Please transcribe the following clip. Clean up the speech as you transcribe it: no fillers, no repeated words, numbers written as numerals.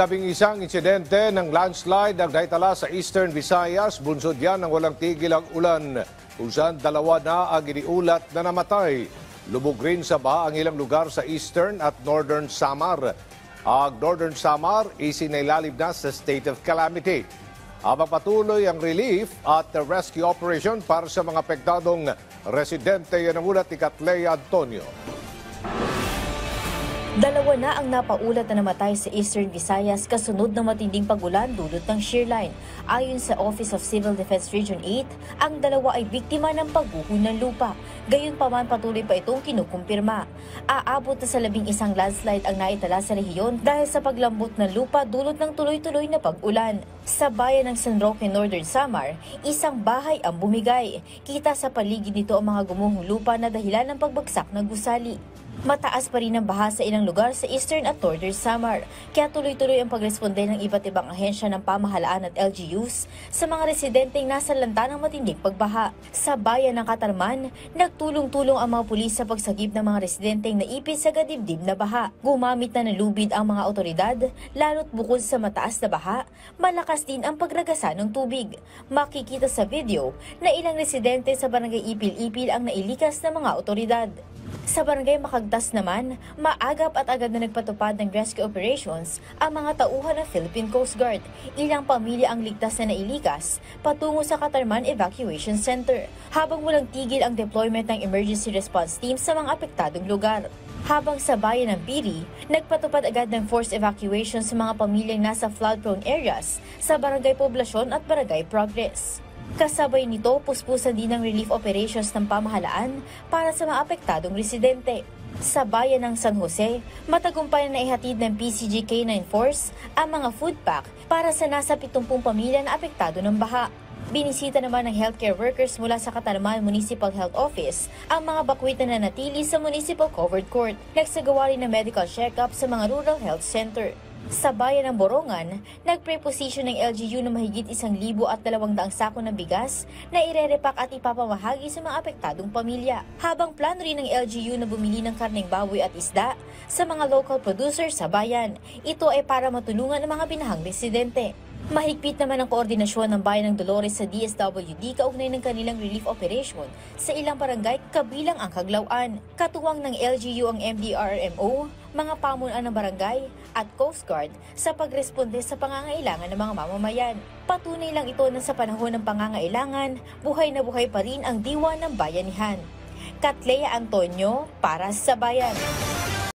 Isang insidente ng landslide ang naitala sa Eastern Visayas. Bunsod yan ng walang tigil ang ulan, kung saan dalawa na ang iniulat na namatay. Lubog rin sa baha ang ilang lugar sa Eastern at Northern Samar. Ang Northern Samar isinailalim na sa state of calamity. Habang patuloy ang relief at rescue operation para sa mga apektadong residente, yan ang ulat ni Katleya Antonio. Dalawa na ang napaulat na namatay sa Eastern Visayas kasunod ng matinding pagulan dulot ng shearline. Ayon sa Office of Civil Defense Region 8, ang dalawa ay biktima ng pagguho ng lupa. Gayunpaman patuloy pa itong kinukumpirma. Aabot na sa 11 landslide ang naitala sa rehiyon dahil sa paglambot ng lupa dulot ng tuloy-tuloy na pag-ulan. Sa bayan ng San Roque, Northern Samar, isang bahay ang bumigay. Kita sa paligid nito ang mga gumuhong lupa na dahilan ng pagbagsak ng gusali. Mataas pa rin ang baha sa ilang lugar sa Eastern at Northern Samar, kaya tuloy-tuloy ang pagresponde ng iba't ibang ahensya ng pamahalaan at LGUs sa mga residenteng nasa lanta ng matinding pagbaha. Sa bayan ng Katarman, nagtulong-tulong ang mga pulis sa pagsagip ng mga residenteng naipit sa gadibdib na baha. Gumamit na ng lubid ang mga otoridad, lalo't bukod sa mataas na baha, malakas din ang pagragasa ng tubig. Makikita sa video na ilang residente sa barangay Ipil-Ipil ang nailikas ng mga otoridad. Sa barangay Makagtas naman, maagap at agad na nagpatupad ng rescue operations ang mga tauhan ng Philippine Coast Guard. Ilang pamilya ang ligtas na nailikas patungo sa Katarman Evacuation Center, habang walang tigil ang deployment ng emergency response team sa mga apektadong lugar. Habang sa bayan ng Piri, nagpatupad agad ng forced evacuation sa mga pamilyang nasa flood-prone areas sa Barangay Poblasyon at Barangay Progress. Kasabay nito, puspusan din ng relief operations ng pamahalaan para sa mga apektadong residente. Sa bayan ng San Jose, matagumpay na ihatid ng PCG K9 Force ang mga food pack para sa nasa 70 pamilya na apektado ng baha. Binisita naman ng healthcare workers mula sa Katarman Municipal Health Office ang mga bakwit na nanatili sa Municipal Covered Court. Nagsagawa rin ng medical check-up sa mga rural health center. Sa bayan ng Borongan, nagpreposition ng LGU na mahigit 1,200 sako ng bigas na irerepak at ipapamahagi sa mga apektadong pamilya. Habang plano rin ng LGU na bumili ng karneng baboy at isda sa mga local producers sa bayan. Ito ay para matulungan ang mga binahang residente. Mahigpit naman ang koordinasyon ng bayan ng Dolores sa DSWD kaugnay ng kanilang relief operation sa ilang barangay kabilang ang Kaglauan. Katuwang ng LGU ang MDRMO, mga pamunuan ng barangay at Coast Guard sa pagresponde sa pangangailangan ng mga mamamayan. Patunay lang ito na sa panahon ng pangangailangan, buhay na buhay pa rin ang diwa ng bayanihan. Katleya Antonio para sa Bayan.